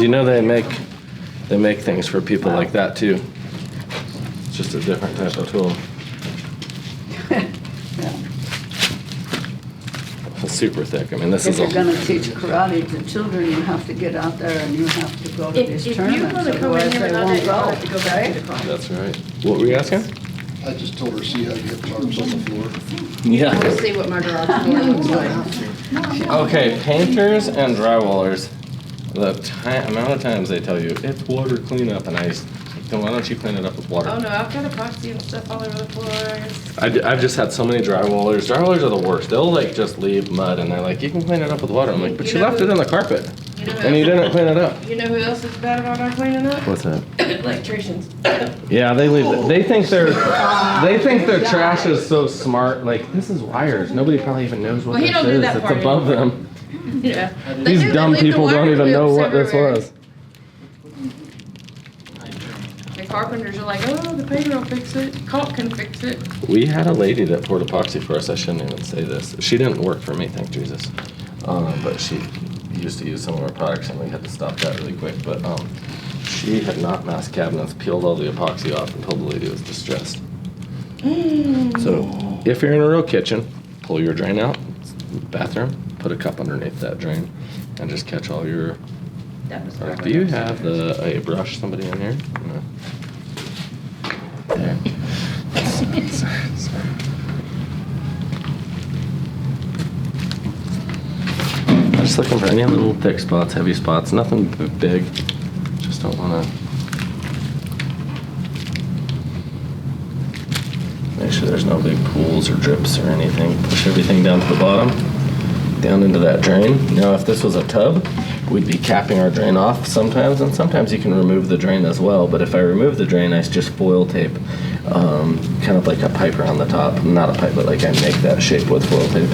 You know they make things for people like that too. It's just a different type of tool. It's super thick. I mean, this is. If you're going to teach karate to children, you have to get out there and you have to go to these tournaments. Otherwise, they won't go. Right? That's right. What were you asking? I just told her, see how you get tarps on the floor. Yeah. Let's see what my garage floor looks like. Okay, painters and drywallers. The amount of times they tell you it's water cleanup, and then why don't you clean it up with water? Oh no, I've got epoxy and stuff all over the floor. I've just had so many drywallers. Drywallers are the worst. They'll like just leave mud, and they're like, you can clean it up with water. I'm like, but you left it in the carpet, and you didn't clean it up. You know who else is bad about not cleaning up? What's that? Electricians. Yeah, they leave it. They think their trash is so smart. Like, this is wires. Nobody probably even knows what Well, he this don't do is. that It's part above anymore. them. Yeah. These dumb They leave the people don't wire even know clips what this everywhere. was. The carpenters are like, oh, the painter will fix it. Caulk can fix it. We had a lady that poured epoxy for us. I shouldn't even say this. She didn't work for me, thank Jesus. But she used to use some of our products, and we had to stop that really quick. But she had not masked cabinets, peeled all the epoxy off, and told the lady it was distressed. So if you're in a real kitchen, pull your drain out, bathroom, put a cup underneath that drain, and just catch all your. Do you have a brush? Somebody in here? No. There. Sorry. I'm just looking for any little thick spots, heavy spots, nothing big. Just don't want to. Make sure there's no big pools or drips or anything. Push everything down to the bottom, down into that drain. Now, if this was a tub, we'd be capping our drain off sometimes, and sometimes you can remove the drain as well. But if I remove the drain, I just foil tape, kind of like a pipe around the top. Not a pipe, but like I make that shape with foil tape.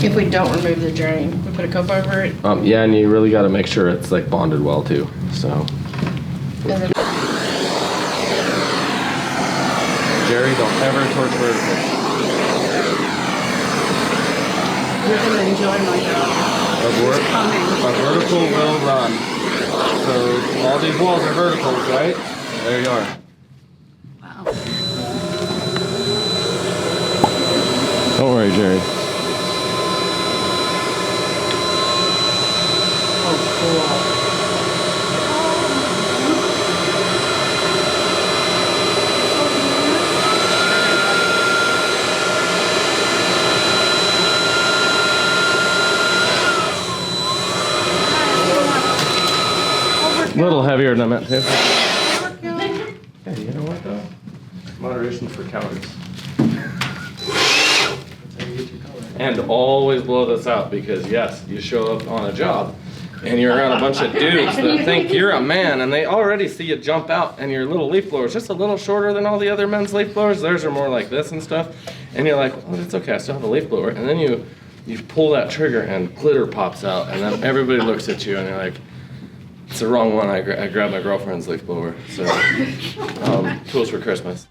If we don't remove the drain, we put a cup over it. Yeah, and you really got to make sure it's like bonded well too. So. Jerry, don't ever torch vertical. You're going to enjoy my job. A vertical will run. So all these walls are verticals, right? There you are. Wow. Don't worry, Jerry. Oh, cool. A little heavier than I meant to. Hey, you know what though? Moderation for cowards. And always blow this out, because yes, you show up on a job and you're around a bunch of dudes that think you're a man, and they already see you jump out, and your little leaf blower is just a little shorter than all the other men's leaf blowers. Theirs are more like this and stuff. And you're like, well, it's okay, I still have a leaf blower. And then you pull that trigger and glitter pops out, and then everybody looks at you and you're like, it's the wrong one. I grabbed my girlfriend's leaf blower. So, tools for Christmas.